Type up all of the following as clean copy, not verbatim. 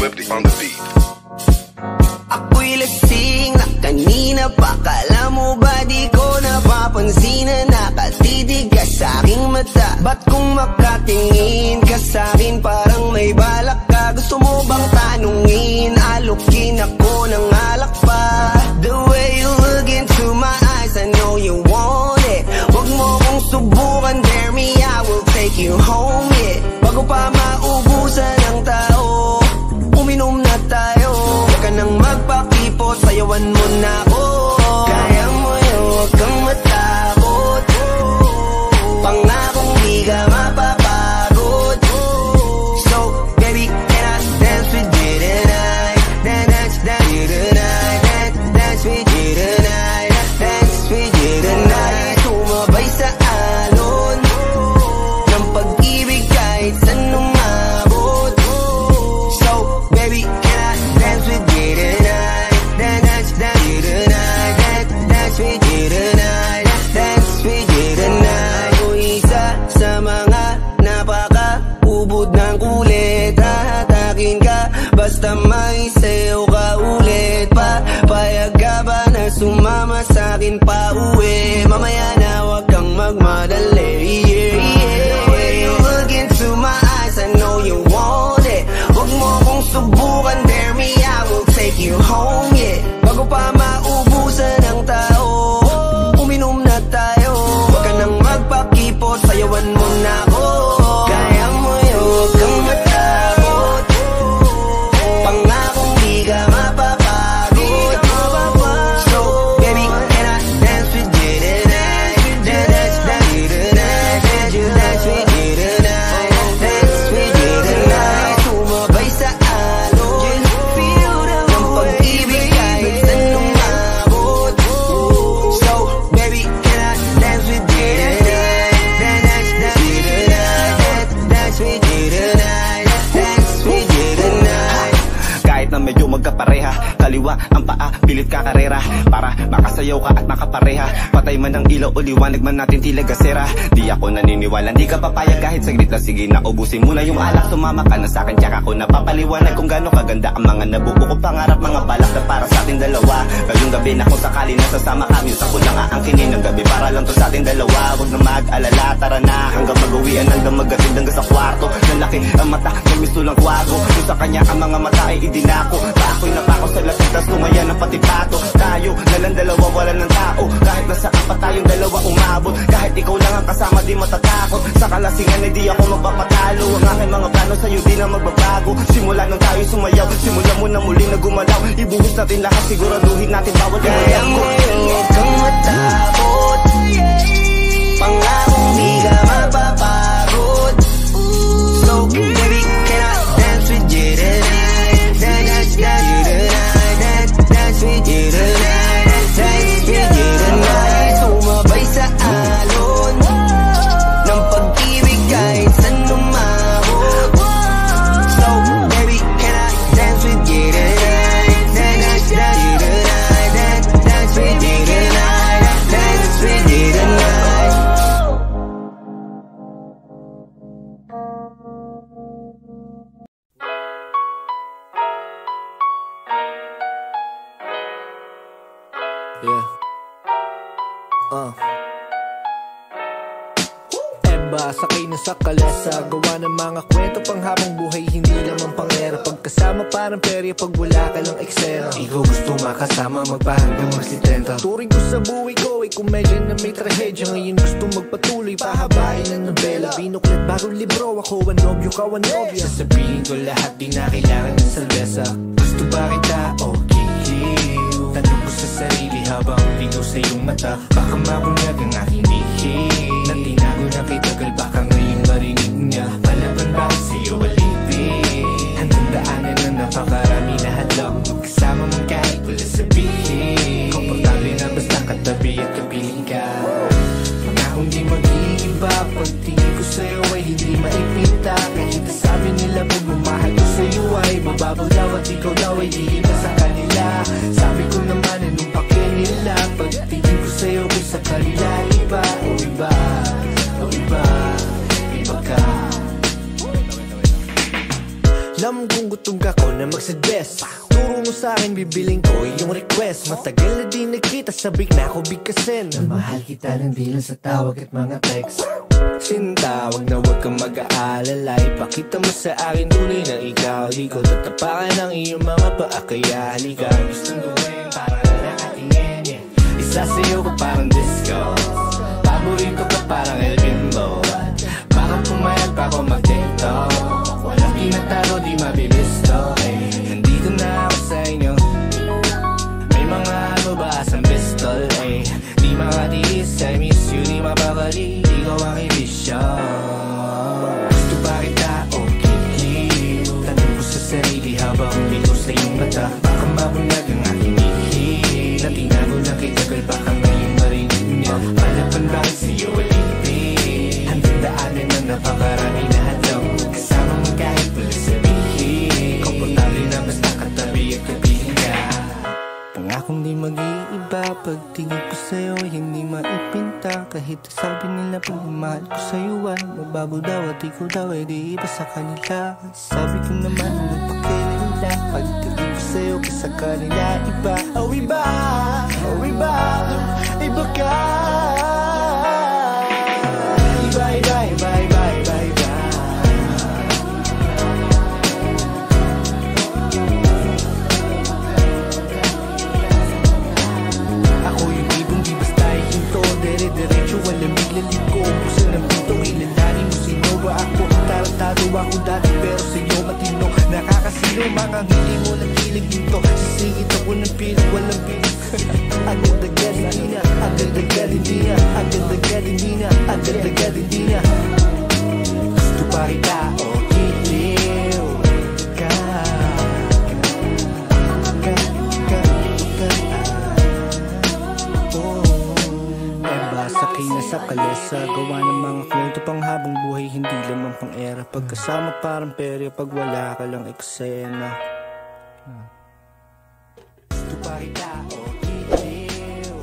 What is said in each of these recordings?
Swifty on the beat. Ako'y lasing na kanina pa. Kala mo ba di ko napapansin na nakatitig ka sa'king mata? Ba't kung makatingin ka sa'kin parang may balak ka? Gusto mo bang tanungin? Alukin ako ng alak pa. The way you look into my eyes, I know you want it. Wag mo kong subukan, dare me, I will take you home, yeah. Bago pa maubusan ng tao, uminom na tayo. Huwag ka nang magpakipot, sayawan mo na ako. Kaya mo yun, huwag kang matakot. Pangakong di ka mapapagod. So, baby, can I dance with you tonight? Dance with you tonight. Dance with you tonight. Dance with you tonight. Sumabay sa alon ng pag-ibig kahit saan umabot. So, baby, can I dance with you tonight? Dance with you tonight. Dance with you tonight. Dance with you tonight. O isa sa mga napaka-ubod ng kulit. Hahatakin ka basta may sayo ka ulit. Payag ka ba na sumama sa'kin pa uwi? Mamaya na wag kang magmadali, yeah, yeah. The way you look into my eyes, I know you want it. Wag mo kong subukan, dare me, I will take you home, yeah. Bago pa maubusan ng tao, uminom na tayo. Wag ka nang magpakipot, sayawan mo na ako. Kaya mo yun, wag kang matakot. Pangakong di ka mapapagod. So, baby, can I dance with you tonight? Dance with you tonight. Dance with you tonight. Dance with you tonight. Sumabay sa alon ng pag-ibig kahit saan umabot. So, baby, can I dance with you tonight? Dance with you tonight. Dance with you tonight. Dance with you tonight. Kahit na medyo magkapareha, kaliwa ang paa, pilit ka karera. Para makasayaw ka at makapareha. Patay man ang ilaw o liwanag man natin tila gasera. Di ako naniniwala, di ka papayag kahit saglit na. Sige na, ubusin mo na yung alak. Sumama ka na sa'kin, tsaka ako napapaliwanag kung gaano kaganda ang mga nabuo ko pangarap. Mga balak na para sa ating dalawa. Ngayong gabi na kung sakali nasasama kami, sa ko lang aangkinin ng gabi para lang to sa ating dalawa. Huwag na mag-alala, tara na hanggang mag-uwian, hanggang magatid hanggang sa kwarto. Nalaki ang mata, may misto lang kwago. Kung sa kanya ang mga mata ay idinako. Tako'y napako sa lasing, tas tumaya ng pati pato. Tayo nalang dalawa, wala ng tao. Kahit nasaan pa tayong dalawa umabot. Kahit ikaw lang ang kasama, di matatakot. Sa kalasingan ay di ako magpapatalo. Ang aking mga plano sa'yo di na magbabago. Simula nung tayo sumayaw, simula mo na muli na gumalaw. Ibuhos natin lahat, siguraduhin natin bawat Kaya mo yun, huwag kang matakot. Pangakong di ka mapapagod. So, baby, can I dance with you tonight? Dance with you tonight. Dance with you tonight. Dance with you tonight. Sumabay sa alon ng pag-ibig kahit saan umabot. So, baby, can I dance with you tonight? Dance with you tonight. Dance with you tonight. Dance with you tonight. Yeah. Eba, sakay na sa kalesa. Gawa ng mga kwento pang habang buhay, hindi naman pangera. Pagkasama parang perya pag wala ka lang eksena. Ikaw gusto makasama, magpahanggang magsitenta. Turing ko sa buhay ko ay komedya na may trahedya. Ngayon gusto magpatuloy, pahabain ang nobela. Binuklat bagong libro, ako ang nobyo, ka ang nobya. Sasabihin ko lahat, di na kailangan ng salvesa. Gusto ba kita? Okay. Tanong ko sa sarili habang ligaw sa iyong mata. Baka mabunyag ang aking bihis. Nang tinago na kay tagal, baka ngayon marinig niya. Palaban ba sa iyo alipin? Hanggang daanan na napakarami na hadlang. Magkasama mong kahit wala sabihin. Komportable na basta katabi at kapiling ka. Pangakong di mag-iiba. Pagtingin ko sa'yo ay hindi maipita. Kahit sabi nila magmamahal ko sa'yo ay mababaw daw at ikaw daw ay di iba sa kanila. Sabi ko naman anong pake nila. Pagtingin ko sa'yo ay sa kanila iba. O iba, o iba, iba ka. Alam kong gutom ka ko na mag-suggest. Turo mo sa'kin, bibiling ko yung request. Matagal na di nagkita, sabik na ako bigkasin. Na mahal kita lang di lang sa tawag at mga text. Sinta, wag na wag kang mag-aalala. Ipakita mo sa akin tunay na ikaw. Di ko tatapakan ang iyong mga paa, kaya halika. Gustong gawin para nakatingin, yeah. Isasayaw ko parang disco. Paborito ka parang El Bimbo. Baka pumayag pa ako mag-tiktok. Walang tinatalo, di mabibisto, eh. Nandito na ako sa inyo. May mga ano ba sa pistol, eh. Di makatiis, I miss you, di mapakali. Ikaw ang ibisyo. Gusto ba kita o kikil? Tanong ko sa sarili habang bilos na yung mata. Baka mabulag ang aking ihil. Natinago lang kay tagal, baka ngayon marinig niya. Palaban bakit sa'yo alipin? Handang daanan na napakarami na hadlaw. Kasama mo kahit wala sabihin. Komportable na basta katabi at kabihin ka. Pangakong di mag-iiba. Pagtingin ko sa'yo hindi maipinta. Kahit sabi nila pagmamahal ko sa'yo ay mababaw daw at ikaw daw ay di iba sa kanila. Sabi ko naman magpakilinda. Pagtingin ko sa'yo kasi kanila iba. Oh iba, oh iba, iba ka. Iba, iba, iba, iba, iba, iba. Ako yung ibong di basta ihinto. Dere-derecho, walang biglalit ko. Puso ng pinto, ilalanin mo sino ba ako. Tarantado ako dati pero sa'yo matino. Nakakasino, mga hindi mo nakilig dito. Sisingit ako ng pilit, walang pilit. Agad-agad hindi na, agad-agad hindi na, agad-agad hindi na, agad-agad hindi na. Gusto pa kita o kitiw ka. Sakay na sa kalesa, gawa ng mga kwento pang habang buhay, hindi lamang pang era. Pagkasama parang perya, pag wala ka lang eksena. Gusto pa kita o kitiw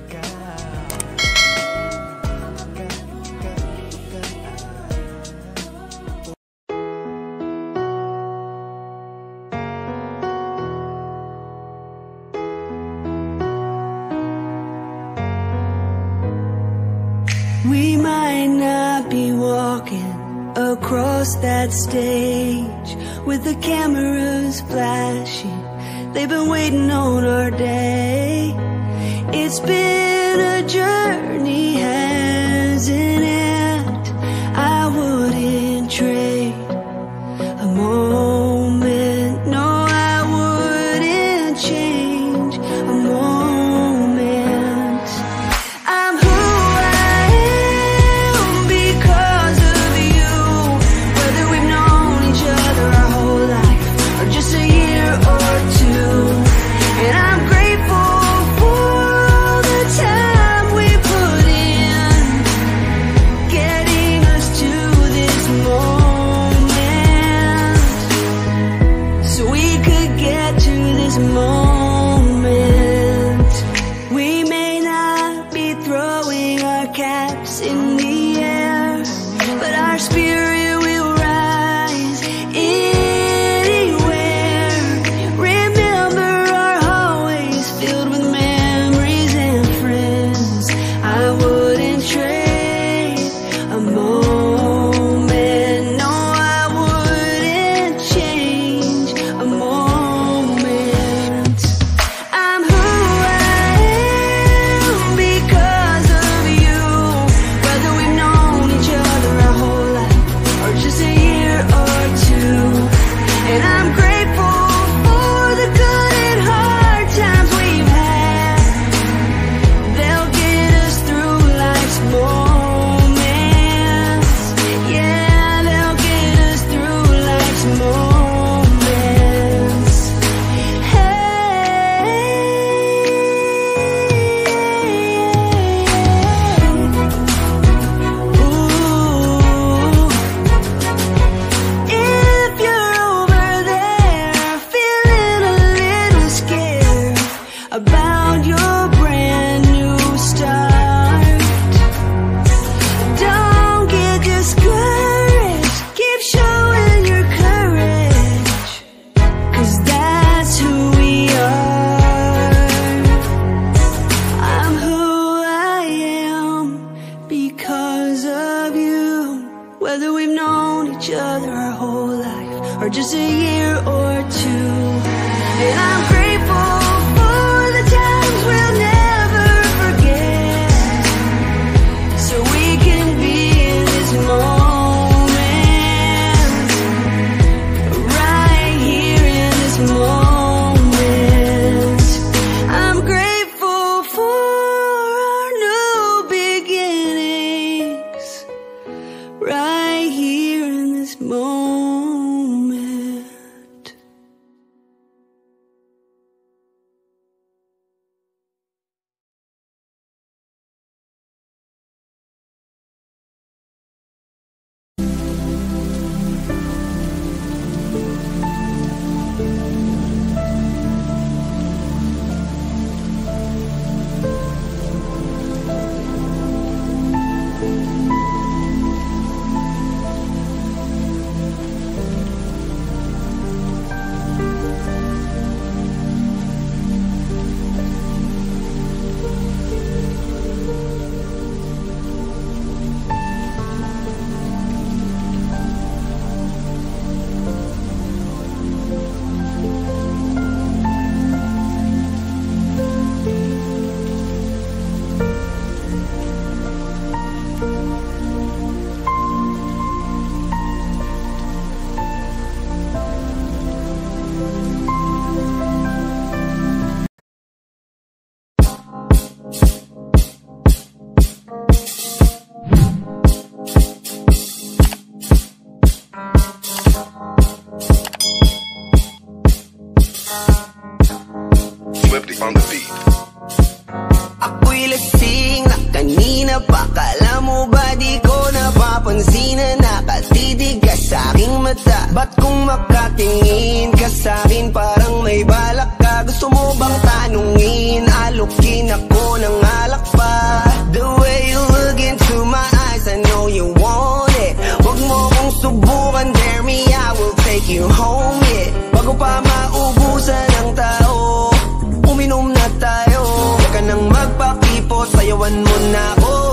ka. We might not be walking across that stage with the cameras flashing. They've been waiting on our day. It's been a journey, hasn't it? I wouldn't trade a moment. No, I wouldn't change a moment. I'm who I am because of you. Whether we've known each other our whole life or just a year or two. And I'm grateful for the time we put in. Swifty on the beat. Ako'y lasing na kanina pa. Kala mo ba di ko napapansin na nakatitig ka sa aking mata? Ba't kung makatingin ka sa'kin parang may balak ka? Gusto mo bang tanungin? Alukin ako ng alak pa. The way you look into my eyes, I know you want it. Huwag mo kong subukan, dare me, I will take you home, yeah. Bago pa maubusan ng tao, uminom na tayo. Huwag ka nang magpakipot, sayawan mo na ako.